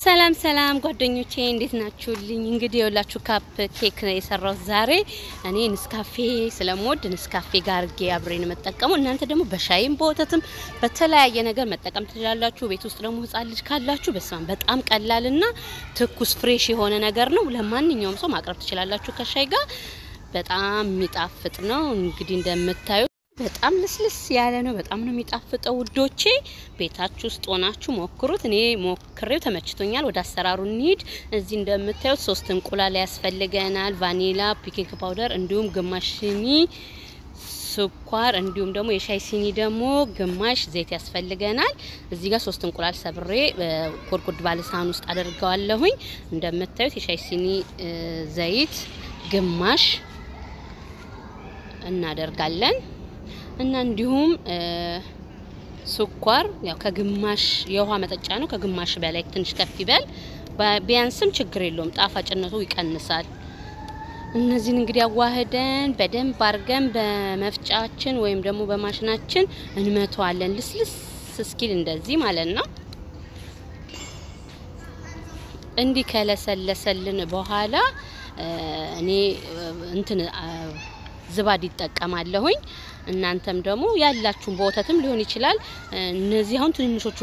ሰላም ሰላም ጓደኞቼ እንዴት ናችሁልኝ? እንግዲህ የሁላችሁ ካፕ ኬክ ነው የሰራው ዛሬ። እኔ ንስካፌ ስለምወድ ንስካፌ ጋር አርጌ አብሬን መጠቀመው። እናንተ ደግሞ በሻይም በወተትም በተለያየ ነገር መጠቀም ትችላላችሁ። ቤት ውስጥ ደግሞ ህፃን ልጅ ካላችሁ በጣም ቀላልና ትኩስ ፍሬሽ የሆነ ነገር ነው። ለማንኛውም ሰው ማቅረብ ትችላላችሁ ከሻይ ጋር። በጣም የሚጣፍጥ ነው። እንግዲህ እንደምታዩ በጣም ልስልስ ያለ ነው። በጣም ነው የሚጣፍጠው ውዶቼ። ቤታችሁ ውስጥ ሆናችሁ ሞክሩት። እኔ ሞክሬው ተመችቶኛል። ወደ አሰራሩ እንሂድ። እዚህ እንደምታዩት 3 እንቁላል ያስፈልገናል፣ ቫኒላ፣ ቤኪንግ ፓውደር እንዲሁም ግማሽ ሲኒ ስኳር እንዲሁም ደግሞ የሻይ ሲኒ ደግሞ ግማሽ ዘይት ያስፈልገናል። እዚህ ጋር 3 እንቁላል ሰብሬ ኮርኩድ ባለ ሳህን ውስጥ አደርጋለሁኝ። እንደምታዩት የሻይ ሲኒ ዘይት ግማሽ እናደርጋለን እና እንዲሁም ስኳር ያው ከግማሽ የውሃ መጠጫ ነው። ከግማሽ በላይ ትንሽ ከፍ ይበል ቢያንስም ችግር የለውም፣ ጣፋጭነቱ ይቀንሳል። እነዚህን እንግዲህ አዋህደን በደንብ አርገን በመፍጫችን ወይም ደግሞ በማሽናችን እንመተዋለን ልስልስ እስኪል እንደዚህ ማለት ነው። እንዲህ ከለሰለሰልን በኋላ እኔ ዝባድ ይጠቀማለሁኝ። እናንተም ደግሞ ያላችሁን በወተትም ሊሆን ይችላል። እነዚህ አሁን ትንንሾቹ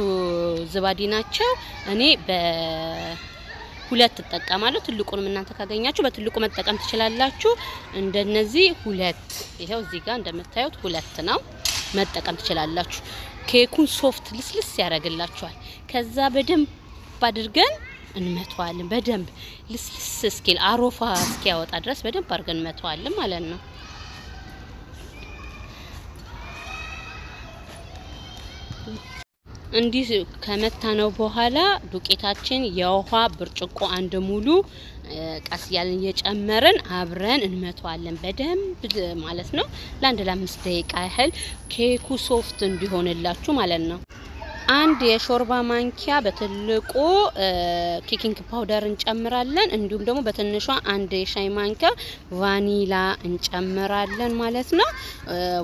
ዝባዲ ናቸው። እኔ በሁለት ተጠቀማለሁ። ትልቁንም እናንተ ካገኛችሁ በትልቁ መጠቀም ትችላላችሁ። እንደነዚህ ሁለት ይሄው እዚህ ጋር እንደምታዩት ሁለት ነው መጠቀም ትችላላችሁ። ኬኩን ሶፍት ልስልስ ያደርግላችኋል። ከዛ በደንብ አድርገን እንመተዋለን። በደንብ ልስልስ እስኪል አሮፋ እስኪያወጣ ድረስ በደንብ አድርገን እንመተዋለን ማለት ነው። እንዲህ ከመታነው በኋላ ዱቄታችን የውሃ ብርጭቆ አንድ ሙሉ ቀስ ያለን እየጨመርን አብረን እንመተዋለን በደንብ ማለት ነው። ለ1-5 ደቂቃ ያህል ኬኩ ሶፍት እንዲሆንላችሁ ማለት ነው። አንድ የሾርባ ማንኪያ በትልቁ ቤኪንግ ፓውደር እንጨምራለን። እንዲሁም ደግሞ በትንሿ አንድ የሻይ ማንኪያ ቫኒላ እንጨምራለን ማለት ነው።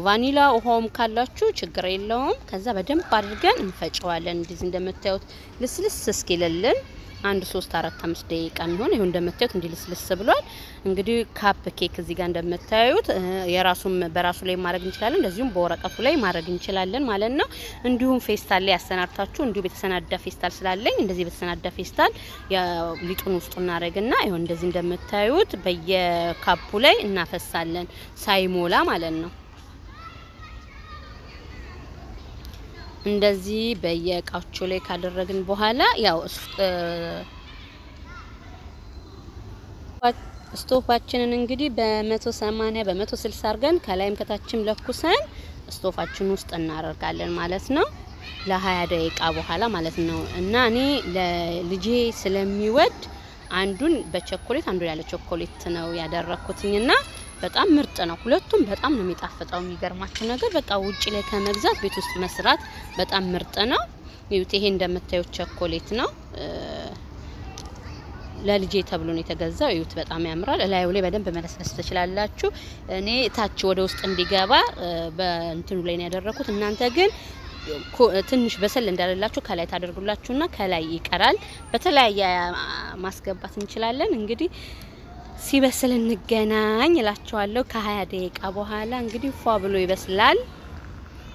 ቫኒላ ውሃውም ካላችሁ ችግር የለውም። ከዛ በደንብ አድርገን እንፈጨዋለን። እንደዚህ እንደምታዩት ልስልስ እስኪልልን 1-3-4-5 ደቂቃ የሚሆን ይሁን። እንደምታዩት እንዲህ ልስልስ ብሏል። እንግዲህ ካፕ ኬክ እዚህ ጋር እንደምታዩት የራሱም በራሱ ላይ ማድረግ እንችላለን፣ እንደዚሁም በወረቀቱ ላይ ማድረግ እንችላለን ማለት ነው። እንዲሁም ፌስታል ላይ ያሰናርታችሁ እንዲሁ በተሰናዳ ፌስታል ስላለኝ እንደዚህ በተሰናዳ ፌስታል ሊጡን ውስጥ እናደርግና ይሁን እንደዚህ እንደምታዩት በየካፑ ላይ እናፈሳለን ሳይሞላ ማለት ነው። እንደዚህ በየእቃቸው ላይ ካደረግን በኋላ ያው ስቶፋችንን እንግዲህ በ180 በ160 አርገን ከላይም ከታችም ለኩሰን ስቶፋችን ውስጥ እናደርጋለን ማለት ነው። ለ20 ደቂቃ በኋላ ማለት ነው። እና እኔ ለልጄ ስለሚወድ አንዱን በቸኮሌት አንዱን ያለ ቸኮሌት ነው ያደረኩትኝና በጣም ምርጥ ነው። ሁለቱም በጣም ነው የሚጣፍጠው። የሚገርማችሁ ነገር በቃ ውጪ ላይ ከመግዛት ቤት ውስጥ መስራት በጣም ምርጥ ነው። ይሄ እንደምታዩት ቸኮሌት ነው። ለልጄ ተብሎ ነው የተገዛው። ይሁት በጣም ያምራል። ላዩ ላይ በደንብ መለስለስ ትችላላችሁ። እኔ ታች ወደ ውስጥ እንዲገባ በእንትኑ ላይ ነው ያደረኩት። እናንተ ግን ትንሽ በሰል እንዳለላችሁ ከላይ ታደርጉላችሁና ከላይ ይቀራል። በተለያየ ማስገባት እንችላለን። እንግዲህ ሲበስል እንገናኝ እላችኋለሁ። ከ20 ደቂቃ በኋላ እንግዲህ ፏ ብሎ ይበስላል።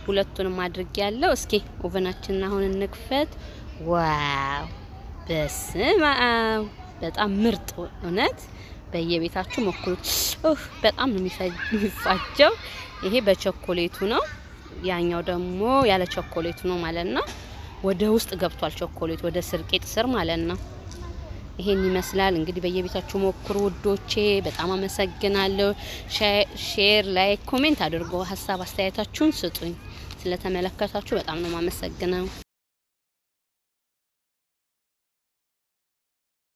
ሁለቱንም አድርጌ ያለው እስኪ ኦቨናችንን አሁን እንክፈት። ዋው በስማም በጣም ምርጥ እውነት። በየቤታችሁ ሞክሩት። በጣም ነው የሚፋጀው። ይሄ በቸኮሌቱ ነው፣ ያኛው ደግሞ ያለ ቸኮሌቱ ነው ማለት ነው። ወደ ውስጥ ገብቷል ቸኮሌቱ ወደ ስርቄጥ ስር ማለት ነው። ይሄን ይመስላል እንግዲህ በየቤታችሁ ሞክሩ ውዶቼ። በጣም አመሰግናለሁ። ሼር፣ ላይክ፣ ኮሜንት አድርጉ። ሀሳብ አስተያየታችሁን ስጡኝ። ስለተመለከታችሁ በጣም ነው ማመሰግነው።